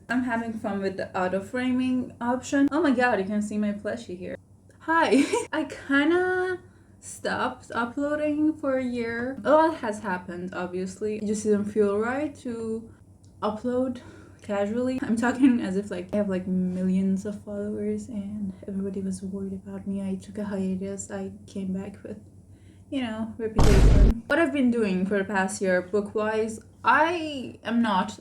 I'm having fun with the auto framing option. Oh my god, you can see my plushie here. Hi! I kinda stopped uploading for a year. A lot has happened, obviously. It just didn't feel right to upload casually. I'm talking as if like I have like millions of followers and everybody was worried about me. I took a hiatus. I came back with, you know, reputation. What I've been doing for the past year book-wise, I am not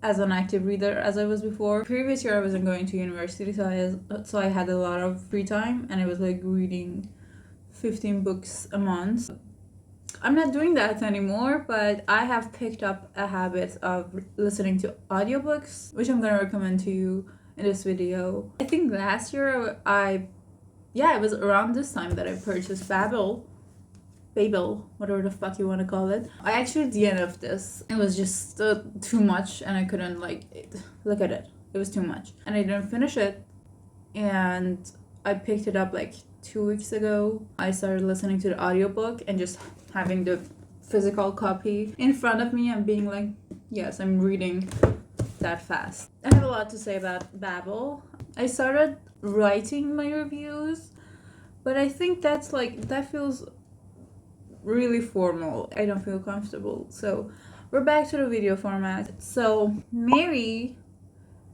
as an active reader as I was before. Previous year I wasn't going to university, so I had a lot of free time and I was like reading 15 books a month. I'm not doing that anymore, but I have picked up a habit of listening to audiobooks, which I'm gonna recommend to you in this video. I think last year it was around this time that I purchased Babel, whatever the fuck you want to call it. I actually DNF'd this. It was just too much and I couldn't look at it. It was too much. And I didn't finish it. And I picked it up like 2 weeks ago. I started listening to the audiobook and just having the physical copy in front of me and being like, yes, I'm reading that fast. I have a lot to say about Babel. I started writing my reviews, but I think that feels really formal. I don't feel comfortable. So we're back to the video format. So Mary,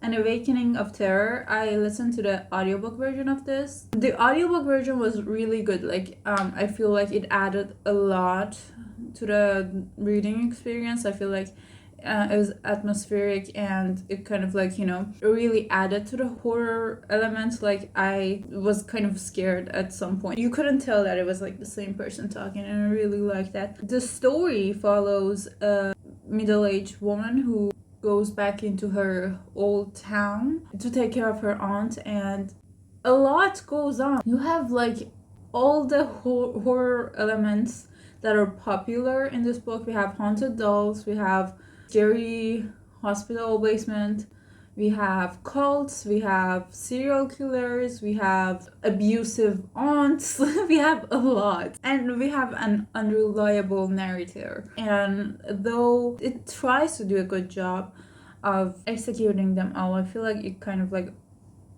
An Awakening of Terror, I listened to the audiobook version of this. The audiobook version was really good. I feel like it added a lot to the reading experience. I feel like it was atmospheric and it kind of really added to the horror elements. Like I was kind of scared at some point. You couldn't tell that it was like the same person talking, and I really liked that. The story follows a middle-aged woman who goes back into her old town to take care of her aunt, and a lot goes on. You have like all the horror elements that are popular in this book. We have haunted dolls, we have scary hospital basement, we have cults, we have serial killers, we have abusive aunts, we have a lot. And we have an unreliable narrator. And though it tries to do a good job of executing them all, I feel like it kind of like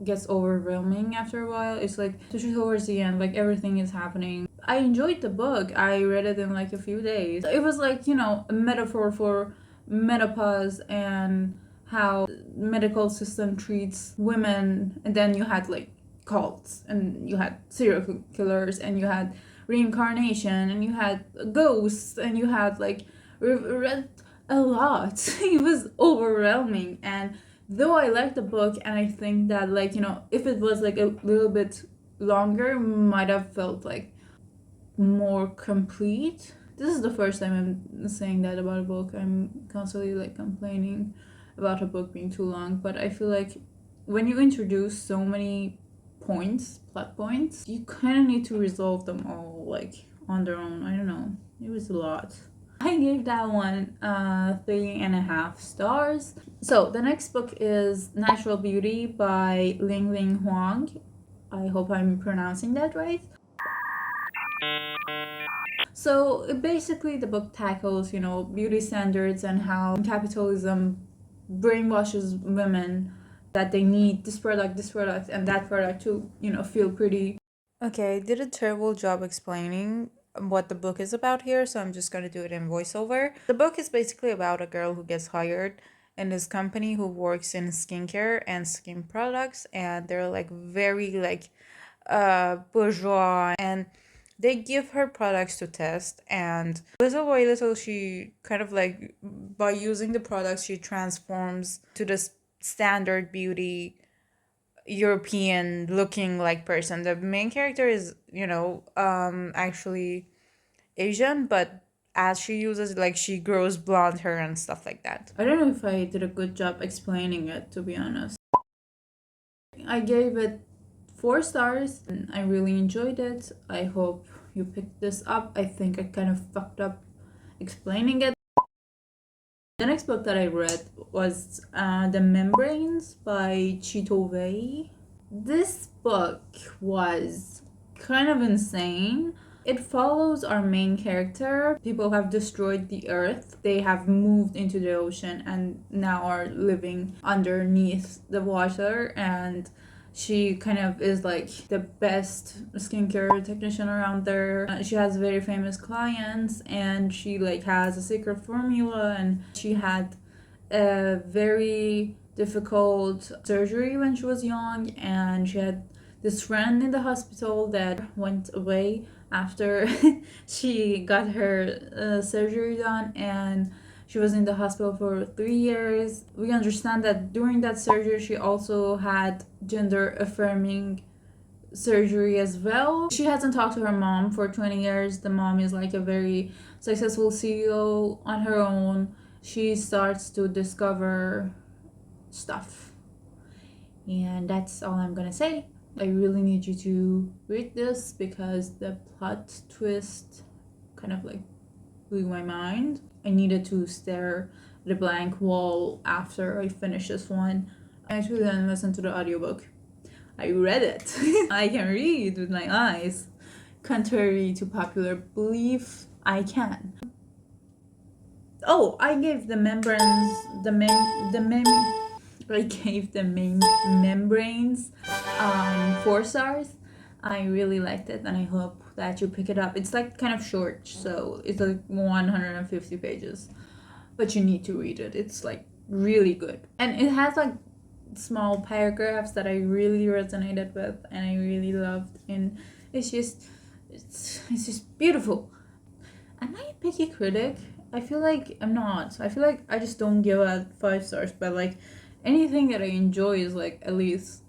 gets overwhelming after a while. It's like, especially towards the end, like everything is happening. I enjoyed the book. I read it in like a few days. It was like, a metaphor for menopause and how medical system treats women. And then you had like cults, and you had serial killers, and you had reincarnation, and you had ghosts, and you had like read a lot. It was overwhelming. And though I liked the book, and I think that if it was like a little bit longer, might have felt like more complete. This is the first time I'm saying that about a book. I'm constantly like complaining about a book being too long, but I feel like when you introduce so many plot points, you kind of need to resolve them all like on their own. I don't know. It was a lot. I gave that one 3.5 stars. So the next book is Natural Beauty by Ling Huang. I hope I'm pronouncing that right. So basically the book tackles, beauty standards and how capitalism brainwashes women that they need this product, and that product to, feel pretty. Okay, I did a terrible job explaining what the book is about here, so I'm just gonna do it in voiceover. The book is basically about a girl who gets hired in this company who works in skincare and skin products, and they're like very bourgeois, and they give her products to test, and little by little she kind of like, by using the products, she transforms to this standard beauty European looking like person. The main character is, actually Asian, but as she uses, she grows blonde hair and stuff like that. I don't know if I did a good job explaining it, to be honest. I gave it 4 stars and I really enjoyed it. I hope you picked this up. I think I kind of fucked up explaining it. The next book that I read was The Membranes by Chi Ta-wei. This book was kind of insane. It follows our main character. People have destroyed the earth. They have moved into the ocean and now are living underneath the water, and she kind of is like the best skincare technician around there. She has very famous clients, and she like has a secret formula, and she had a very difficult surgery when she was young, and she had this friend in the hospital that went away after she got her surgery done, and she was in the hospital for 3 years. We understand that during that surgery she also had gender affirming surgery as well. She hasn't talked to her mom for 20 years. The mom is like a very successful CEO on her own. She starts to discover stuff, and that's all I'm gonna say. I really need you to read this because the plot twist kind of like blew my mind. I needed to stare at a blank wall after I finished this one. I actually didn't listen to the audiobook. I read it. I can read with my eyes. Contrary to popular belief, I can. Oh, I gave the membranes, I gave the main membranes 4 stars. I really liked it, and I hope that you pick it up. It's like kind of short, so it's like 150 pages, but you need to read it. It's like really good, and it has like small paragraphs that I really resonated with and I really loved, and it's just beautiful. Am I a picky critic? I feel like I'm not. I feel like I just don't give out 5 stars, but like anything that I enjoy is like at least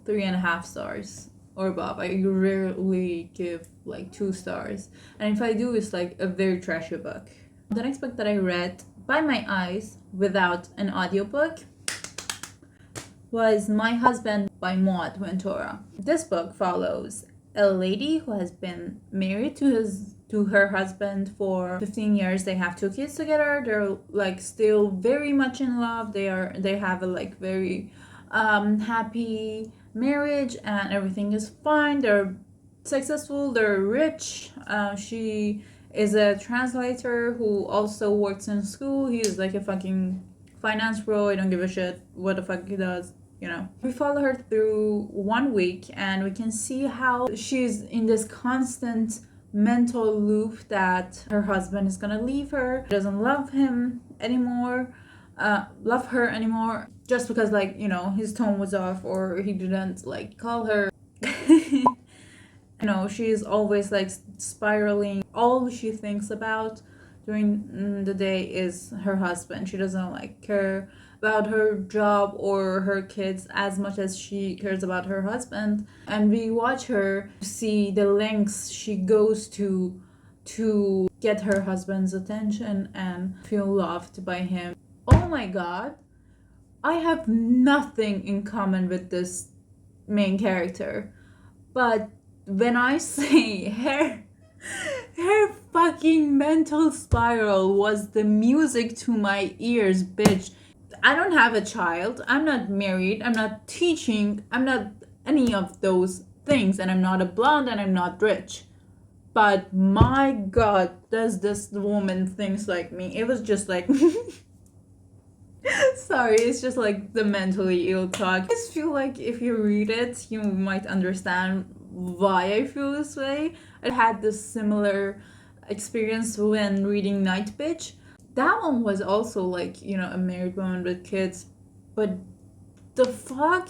3.5 stars or above. I rarely give like 2 stars, and if I do, it's like a very trashy book. The next book that I read by my eyes without an audiobook was My Husband by Ventura. This book follows a lady who has been married to her husband for 15 years. They have 2 kids together. They're like still very much in love. They have a like very happy marriage, and everything is fine. They're successful, they're rich. She is a translator who also works in school. He's like a fucking finance bro. I don't give a shit what the fuck he does, you know. We follow her through 1 week, and we can see how she's in this constant mental loop that her husband is gonna leave her, doesn't love him anymore, love her anymore, just because like, you know, his tone was off or he didn't like call her. You know, she's always like spiraling. All she thinks about during the day is her husband. She doesn't like care about her job or her kids as much as she cares about her husband. And we watch her see the lengths she goes to get her husband's attention and feel loved by him. Oh my god, I have nothing in common with this main character, but when I say her fucking mental spiral was the music to my ears, bitch. I don't have a child, I'm not married, I'm not teaching, I'm not any of those things, and I'm not a blonde, and I'm not rich. But my god, does this woman thinks like me. It was just like sorry, it's just like the mentally ill talk. I just feel like if you read it, you might understand why I feel this way. I had this similar experience when reading Night Bitch. That one was also like, you know, a married woman with kids, but the fuck?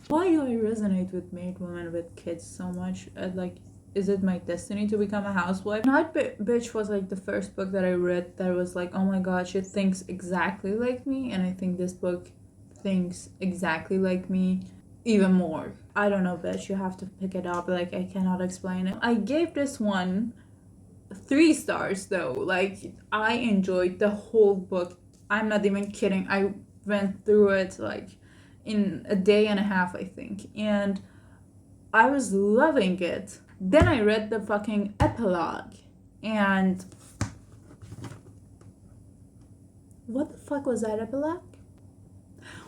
Why do I resonate with married women with kids so much? Like, is it my destiny to become a housewife? Night Bitch was like the first book that I read that was like, oh my god, she thinks exactly like me, and I think this book thinks exactly like me even more. I don't know, bitch, you have to pick it up. Like, I cannot explain it. I gave this one 3 stars though. Like, I enjoyed the whole book. I'm not even kidding. I went through it like in a day and a half, I think, and I was loving it. Then I read the fucking epilogue, and what the fuck was that epilogue?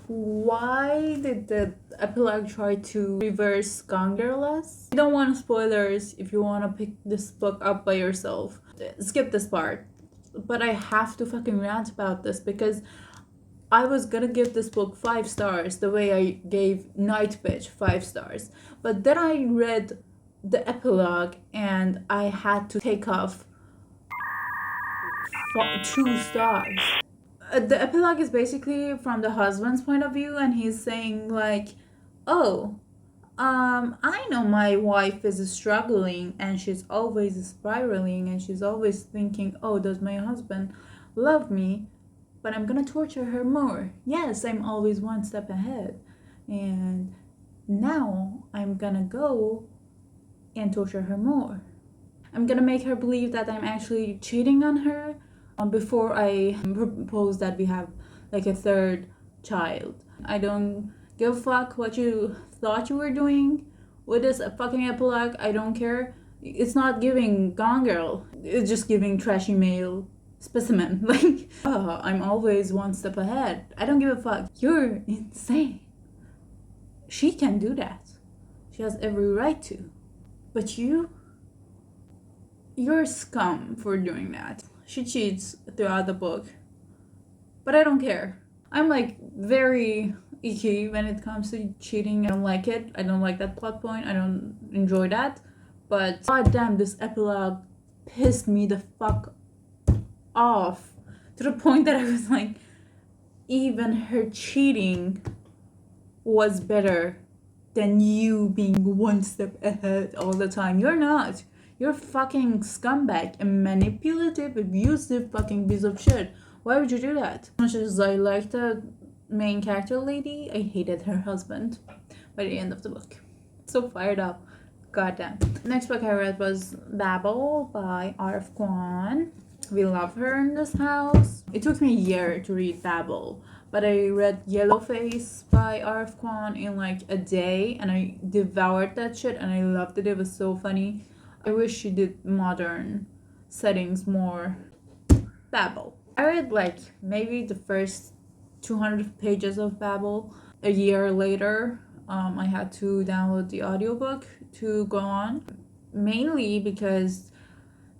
Why did the epilogue try to reverse Gone Girl-less? You don't want spoilers if you want to pick this book up by yourself. Skip this part. But I have to fucking rant about this because I was gonna give this book 5 stars the way I gave Night Bitch 5 stars. But then I read the epilogue and I had to take off 2 stars. The epilogue is basically from the husband's point of view, and he's saying like, oh, I know my wife is struggling and she's always spiraling and she's always thinking, oh, does my husband love me? But I'm gonna torture her more. Yes, I'm always one step ahead. And now I'm gonna go and torture her more. I'm gonna make her believe that I'm actually cheating on her before I propose that we have like a 3rd child. I don't give a fuck what you thought you were doing with this fucking epilogue. I don't care. It's not giving Gone Girl. It's just giving trashy male specimen. Like, oh, I'm always one step ahead. I don't give a fuck. You're insane. She can do that. She has every right to. But you're scum for doing that. She cheats throughout the book. But I don't care. I'm like very icky when it comes to cheating. I don't like it. I don't like that plot point. I don't enjoy that. But goddamn, this epilogue pissed me the fuck off to the point that I was like, even her cheating was better than you being one step ahead all the time. You're not. You're fucking scumbag, a manipulative, abusive fucking piece of shit. Why would you do that? As much as I liked the main character lady, I hated her husband by the end of the book. So fired up. Goddamn. Next book I read was Babel by R.F. Kuang. We love her in this house. It took me a year to read Babel, but I read Yellowface by R.F. Kuang in like a day, and I devoured that shit, and I loved it. It was so funny. I wish she did modern settings more. Babel. I read like maybe the first 200 pages of Babel. A year later, I had to download the audiobook to go on. Mainly because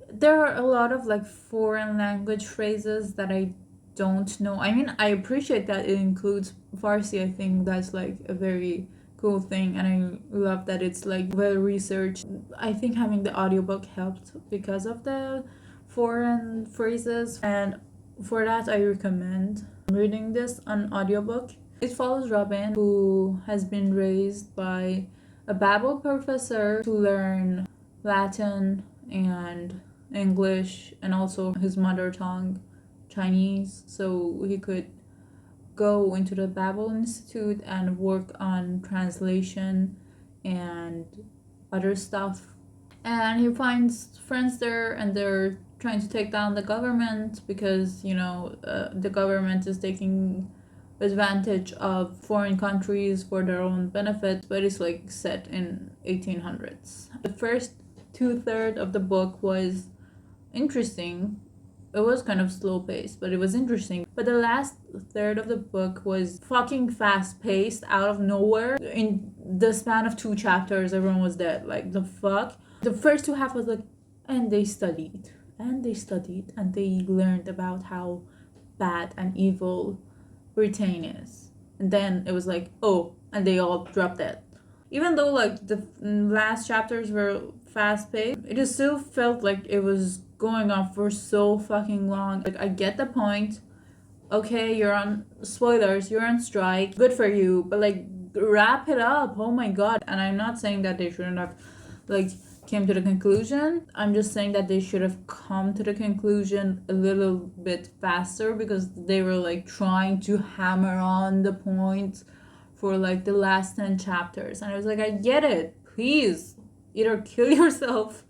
there are a lot of like foreign language phrases that I don't know. I mean, I appreciate that it includes Farsi. I think that's like a very cool thing, and I love that it's like well researched. I think having the audiobook helped because of the foreign phrases, and for that I recommend reading this on audiobook. It follows Robin, who has been raised by a Babel professor to learn Latin and English and also his mother tongue, Chinese, so he could go into the Babel Institute and work on translation and other stuff. And he finds friends there, and they're trying to take down the government because, you know, the government is taking advantage of foreign countries for their own benefit, but it's like set in 1800s. The first 2/3 of the book was interesting. It was kind of slow paced, but it was interesting. But the last third of the book was fucking fast paced out of nowhere. In the span of 2 chapters, everyone was dead. Like, the fuck? The first 2 half was like, and they studied, and they studied, and they learned about how bad and evil Britain is. And then it was like, oh, and they all dropped dead. Even though like the last chapters were fast paced, it just still felt like it was going on for so fucking long. Like, I get the point. Okay, you're on spoilers, you're on strike. Good for you, but like wrap it up. Oh my god. And I'm not saying that they shouldn't have like came to the conclusion. I'm just saying that they should have come to the conclusion a little bit faster, because they were like trying to hammer on the point for like the last 10 chapters. And I was like, I get it. Please, either kill yourself,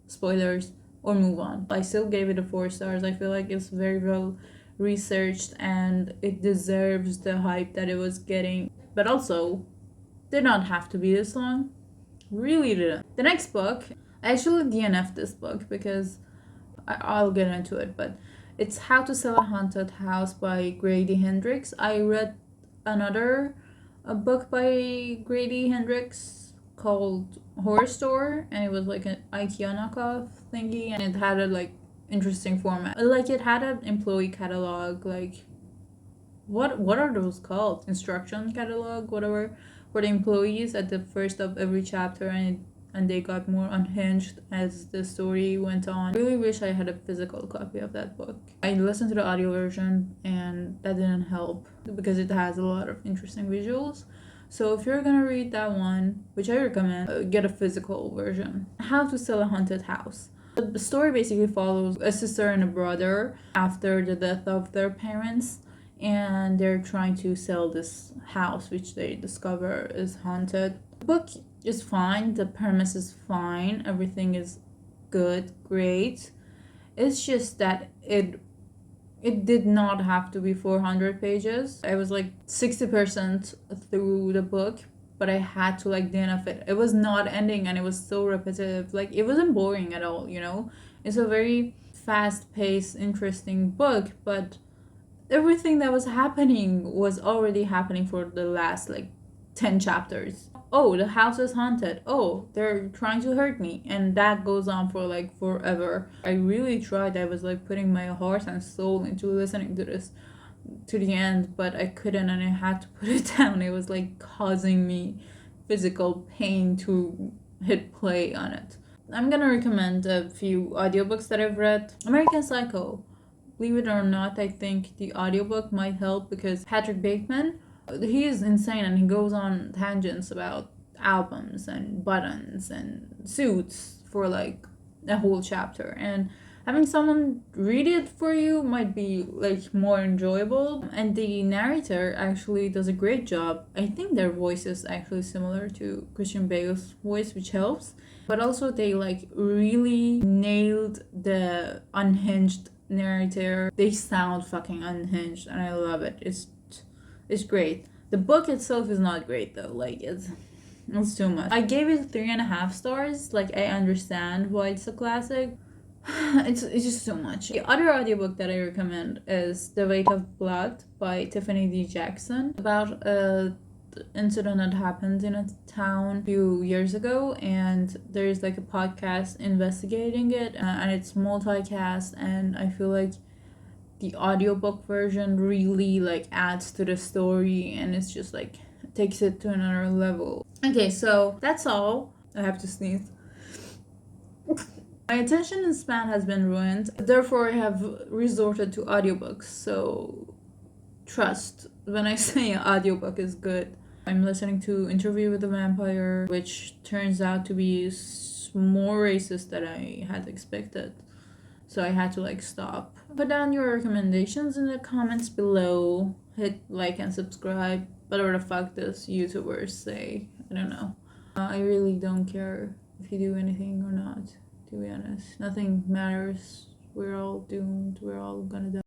spoilers, or move on. I still gave it a 4 stars. I feel like it's very well researched and it deserves the hype that it was getting. But also, did not have to be this long. Really didn't. The next book, I actually DNF'd this book because I'll get into it, but it's How to Sell a Haunted House by Grady Hendrix. I read another book by Grady Hendrix called Horrorstör, and it was like an IKEA knockoff thingy, and it had a like interesting format. Like it had an employee catalog, like what are those called? Instruction catalog, whatever, for the employees at the first of every chapter, and they got more unhinged as the story went on. I really wish I had a physical copy of that book. I listened to the audio version and that didn't help because it has a lot of interesting visuals. So if you're gonna read that one, which I recommend, get a physical version. How to Sell a Haunted House. The story basically follows a sister and a brother after the death of their parents, and they're trying to sell this house which they discover is haunted. The book is fine, the premise is fine, everything is good, great. It's just that it did not have to be 400 pages. I was like 60% through the book, but I had to like DNF it. It was not ending and it was so repetitive. Like it wasn't boring at all, you know? It's a very fast-paced, interesting book, but everything that was happening was already happening for the last like 10 chapters. Oh, the house is haunted. Oh, they're trying to hurt me. And that goes on for like forever. I really tried. I was like putting my heart and soul into listening to this to the end, but I couldn't, and I had to put it down. It was like causing me physical pain to hit play on it. I'm gonna recommend a few audiobooks that I've read. American Psycho. Believe it or not, I think the audiobook might help because Patrick Bateman, he is insane and he goes on tangents about albums and buttons and suits for like a whole chapter. And having someone read it for you might be like more enjoyable. And the narrator actually does a great job. I think their voice is actually similar to Christian Bale's voice, which helps. But also they like really nailed the unhinged narrator. They sound fucking unhinged and I love it. It's great. The book itself is not great though. Like it's too much. I gave it 3.5 stars. Like I understand why it's a classic. It's just too much. The other audiobook that I recommend is The Weight of Blood by Tiffany D. Jackson, about a incident that happened in a town a few years ago, and there's like a podcast investigating it, and it's multicast, and I feel like the audiobook version really like adds to the story, and it's just like takes it to another level. Okay, so that's all. I have to sneeze. My attention span has been ruined, therefore I have resorted to audiobooks, so trust when I say an audiobook is good. I'm listening to Interview with the Vampire, which turns out to be more racist than I had expected. So I had to like stop. Put down your recommendations in the comments below. Hit like and subscribe. Whatever the fuck this YouTubers say. I don't know. I really don't care if you do anything or not, to be honest. Nothing matters. We're all doomed. We're all gonna die.